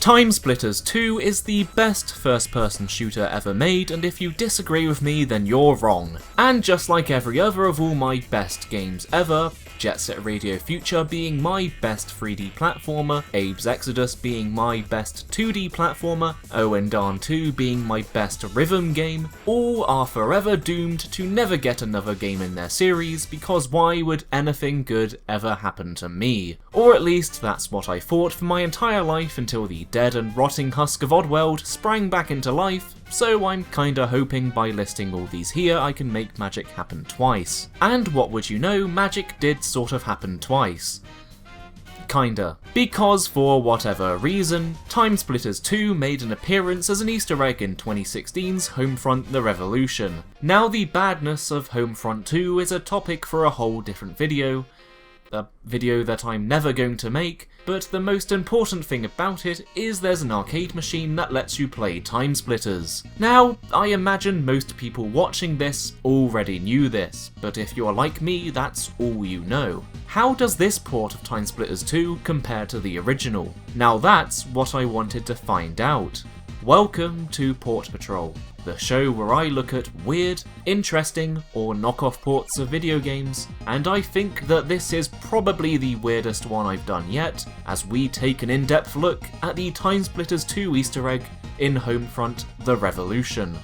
Timesplitters 2 is the best first-person shooter ever made, and if you disagree with me, then you're wrong. And just like every other of all my best games ever, Jet Set Radio Future being my best 3D platformer, Abe's Exodus being my best 2D platformer, Owen Darn 2 being my best rhythm game, all are forever doomed to never get another game in their series, because why would anything good ever happen to me? Or at least that's what I thought for my entire life until the dead and rotting husk of Oddworld sprang back into life, so I'm kinda hoping by listing all these here I can make magic happen twice. And what would you know, magic did sort of happen twice. Kinda. Because for whatever reason, Timesplitters 2 made an appearance as an Easter egg in 2016's Homefront The Revolution. Now the badness of Homefront 2 is a topic for a whole different video, a video that I'm never going to make, but the most important thing about it is there's an arcade machine that lets you play Timesplitters. Now, I imagine most people watching this already knew this, but if you're like me, that's all you know. How does this port of Timesplitters 2 compare to the original? Now that's what I wanted to find out. Welcome to Port Patrol, the show where I look at weird, interesting, or knockoff ports of video games, and I think that this is probably the weirdest one I've done yet, as we take an in-depth look at the Timesplitters 2 Easter egg in Homefront The Revolution.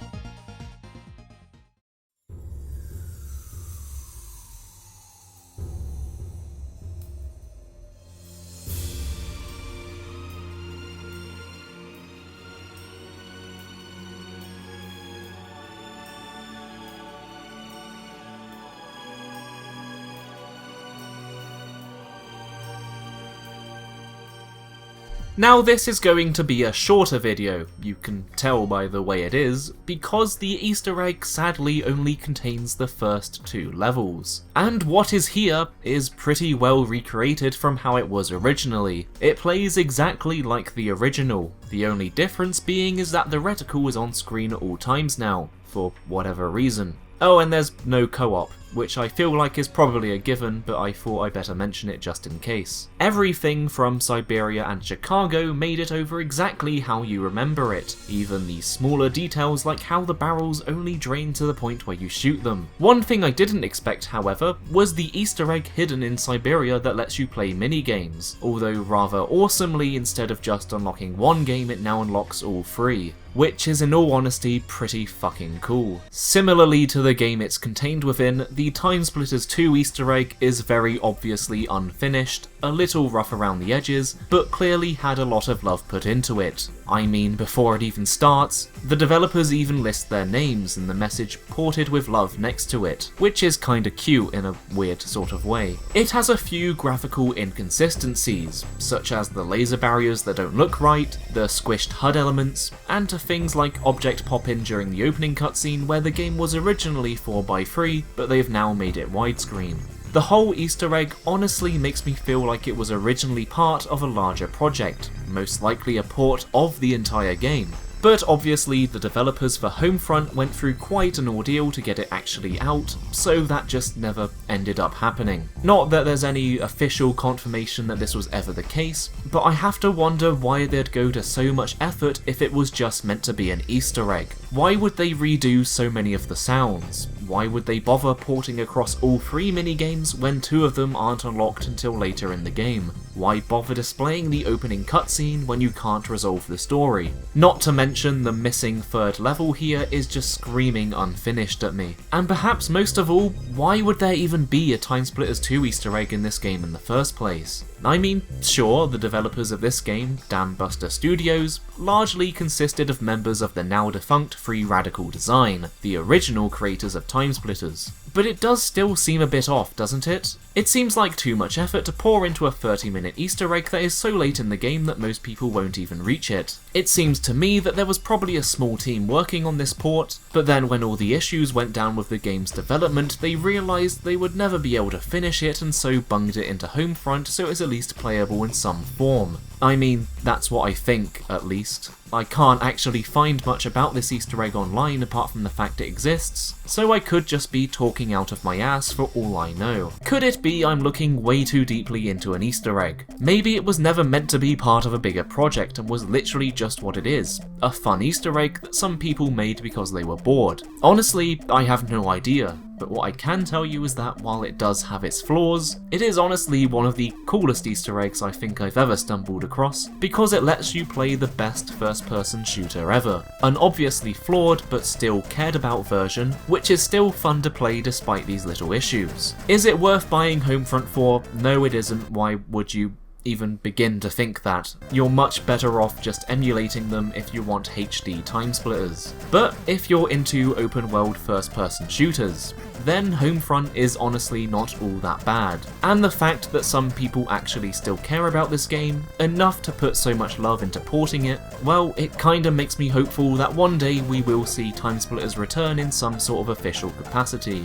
Now this is going to be a shorter video, you can tell by the way it is, because the Easter egg sadly only contains the first 2 levels. And what is here is pretty well recreated from how it was originally. It plays exactly like the original, the only difference being is that the reticle is on screen at all times now, for whatever reason. Oh, and there's no co-op, which I feel like is probably a given, but I thought I better mention it just in case. Everything from Siberia and Chicago made it over exactly how you remember it, even the smaller details like how the barrels only drain to the point where you shoot them. One thing I didn't expect, however, was the Easter egg hidden in Siberia that lets you play minigames, although rather awesomely, instead of just unlocking one game, it now unlocks all 3. Which is in all honesty pretty fucking cool. Similarly to the game it's contained within, the Timesplitters 2 Easter egg is very obviously unfinished, a little rough around the edges, but clearly had a lot of love put into it. I mean, before it even starts, the developers even list their names and the message ported with love next to it, which is kinda cute in a weird sort of way. It has a few graphical inconsistencies, such as the laser barriers that don't look right, the squished HUD elements, and to things like object pop-in during the opening cutscene where the game was originally 4x3, but they've now made it widescreen. The whole Easter egg honestly makes me feel like it was originally part of a larger project, most likely a port of the entire game. But obviously the developers for Homefront went through quite an ordeal to get it actually out, so that just never ended up happening. Not that there's any official confirmation that this was ever the case, but I have to wonder why they'd go to so much effort if it was just meant to be an Easter egg. Why would they redo so many of the sounds? Why would they bother porting across all 3 minigames when 2 of them aren't unlocked until later in the game? Why bother displaying the opening cutscene when you can't resolve the story? Not to mention the missing 3rd level here is just screaming unfinished at me. And perhaps most of all, why would there even be a Timesplitters 2 Easter egg in this game in the first place? I mean, sure, the developers of this game, Dambuster Studios, largely consisted of members of the now defunct Free Radical Design, the original creators of Timesplitters. But it does still seem a bit off, doesn't it? It seems like too much effort to pour into a 30-minute Easter egg that is so late in the game that most people won't even reach it. It seems to me that there was probably a small team working on this port, but then when all the issues went down with the game's development, they realised they would never be able to finish it and so bunged it into Homefront so it's at least playable in some form. I mean, that's what I think, at least. I can't actually find much about this Easter egg online apart from the fact it exists, so I could just be talking out of my ass for all I know. Could it be I'm looking way too deeply into an Easter egg? Maybe it was never meant to be part of a bigger project and was literally just what it is, a fun Easter egg that some people made because they were bored. Honestly, I have no idea. But what I can tell you is that while it does have its flaws, it is honestly one of the coolest Easter eggs I think I've ever stumbled across, because it lets you play the best first-person shooter ever. An obviously flawed but still cared about version, which is still fun to play despite these little issues. Is it worth buying Homefront for? No, it isn't. Why would you even begin to think that? You're much better off just emulating them if you want HD Timesplitters. But if you're into open world first person shooters, then Homefront is honestly not all that bad. And the fact that some people actually still care about this game, enough to put so much love into porting it, well, it kinda makes me hopeful that one day we will see Timesplitters return in some sort of official capacity.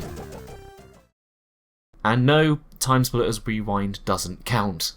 And no, Timesplitters Rewind doesn't count.